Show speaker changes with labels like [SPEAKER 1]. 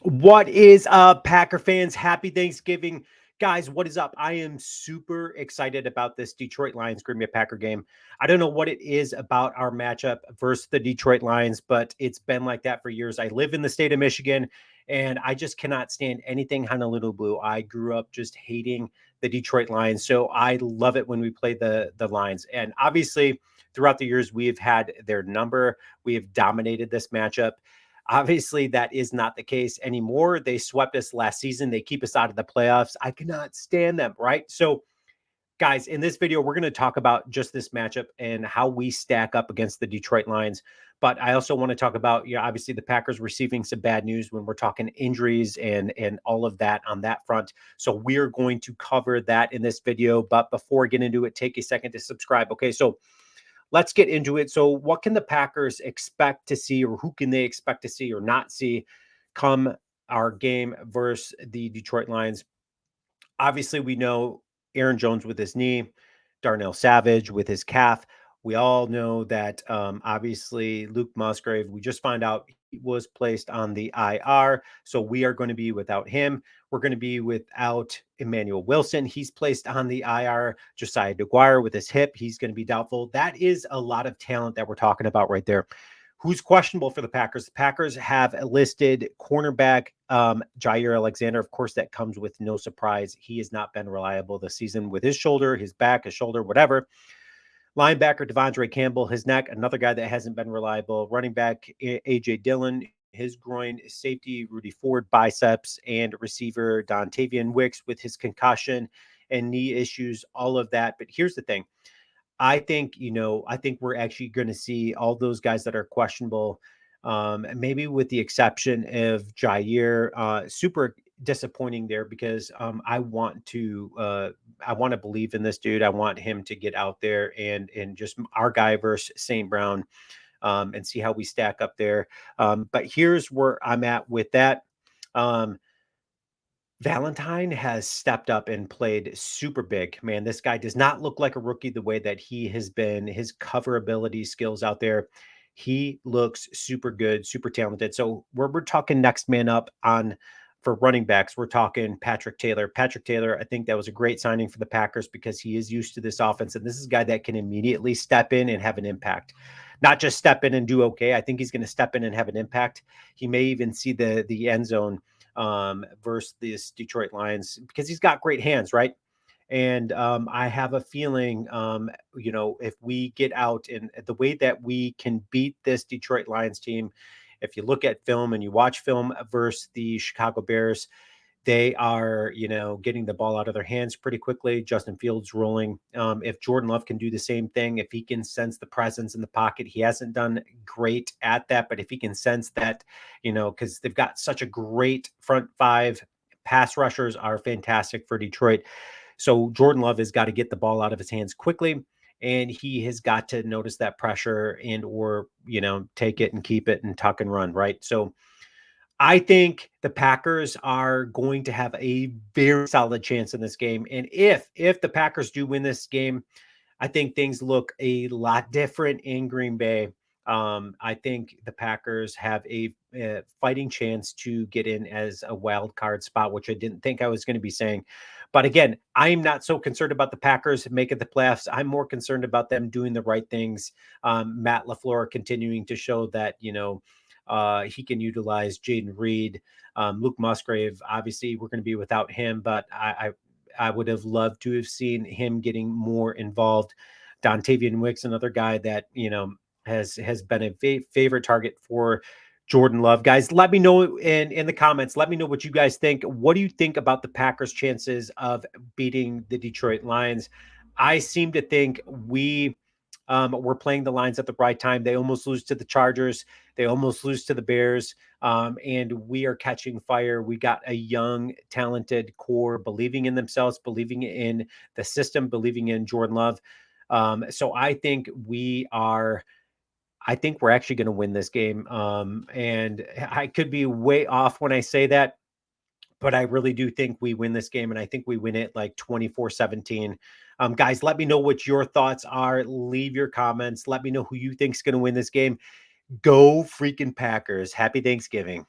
[SPEAKER 1] What is up, Packer fans? Happy Thanksgiving. Guys, what is up? I am super excited about this Detroit Lions Green Bay Packer game. I don't know what it is about our matchup versus the Detroit Lions, but it's been like that for years. I live in the state of Michigan, and I just cannot stand anything Honolulu Blue. I grew up just hating the Detroit Lions, so I love it when we play the Lions. And obviously, throughout the years, we have had their number. We have dominated this matchup. Obviously, that is not the case anymore. They swept us last season. They keep us out of the playoffs. I cannot stand them, right? So, guys, in this video, we're going to talk about just this matchup and how we stack up against the Detroit Lions. But I also want to talk about, obviously the Packers receiving some bad news when we're talking injuries and all of that on that front. So we're going to cover that in this video. But before we get into it, take a second to subscribe. Okay, so let's get into it. So, what can the Packers expect to see, or who can they expect to see or not see come our game versus the Detroit Lions? Obviously, we know Aaron Jones with his knee, Darnell Savage with his calf. We all know that obviously Luke Musgrave, we just found out he was placed on the IR. So we are going to be without him. We're going to be without Emmanuel Wilson. He's placed on the IR. Josiah DeGuire with his hip, he's going to be doubtful. That is a lot of talent that we're talking about right there. Who's questionable for the Packers? The Packers have listed cornerback Jaire Alexander. Of course, that comes with no surprise. He has not been reliable this season with his shoulder, his back, his shoulder, whatever. Linebacker Devondre Campbell, his neck, another guy that hasn't been reliable. Running back A.J. Dillon, his groin. Safety Rudy Ford, biceps, and receiver Dontavian Wicks with his concussion and knee issues, all of that. But here's the thing. I think we're actually going to see all those guys that are questionable, maybe with the exception of Jaire. Super disappointing there because I want to believe in this dude. I want him to get out there and just our guy versus St. Brown, and see how we stack up there. But here's where I'm at with that. Um, Valentine has stepped up and played super big. Man, this guy does not look like a rookie the way that he has been. His cover ability skills out there. He looks super good, super talented. So we're talking next man up on for running backs. We're talking Patrick Taylor. Patrick Taylor, I think that was a great signing for the Packers because he is used to this offense. And this is a guy that can immediately step in and have an impact. Not just step in and do okay. I think he's going to step in and have an impact. He may even see the end zone versus this Detroit Lions because he's got great hands, right? And I have a feeling, if we get out and the way that we can beat this Detroit Lions team, if you look at film and you watch film versus the Chicago Bears, they are, getting the ball out of their hands pretty quickly. Justin Fields rolling. If Jordan Love can do the same thing, if he can sense the presence in the pocket, he hasn't done great at that. But if he can sense that, because they've got such a great front five, pass rushers are fantastic for Detroit. So Jordan Love has got to get the ball out of his hands quickly. And he has got to notice that pressure and or take it and keep it and tuck and run, right? So I think the Packers are going to have a very solid chance in this game. And if the Packers do win this game, I think things look a lot different in Green Bay. I think the Packers have a fighting chance to get in as a wild card spot, which I didn't think I was going to be saying. But again, I'm not so concerned about the Packers making the playoffs. I'm more concerned about them doing the right things. Matt LaFleur continuing to show that, he can utilize Jaden Reed, Luke Musgrave. Obviously, we're going to be without him, but I would have loved to have seen him getting more involved. Dontavian Wicks, another guy that has been a favorite target for Jordan Love. Guys, let me know in the comments. Let me know what you guys think. What do you think about the Packers' chances of beating the Detroit Lions? I seem to think we're playing the Lions at the right time. They almost lose to the Chargers. They almost lose to the Bears. And we are catching fire. We got a young, talented core believing in themselves, believing in the system, believing in Jordan Love. So I think we're actually going to win this game. And I could be way off when I say that, but I really do think we win this game. And I think we win it like 24-17. Guys, let me know what your thoughts are. Leave your comments. Let me know who you think is going to win this game. Go freaking Packers. Happy Thanksgiving.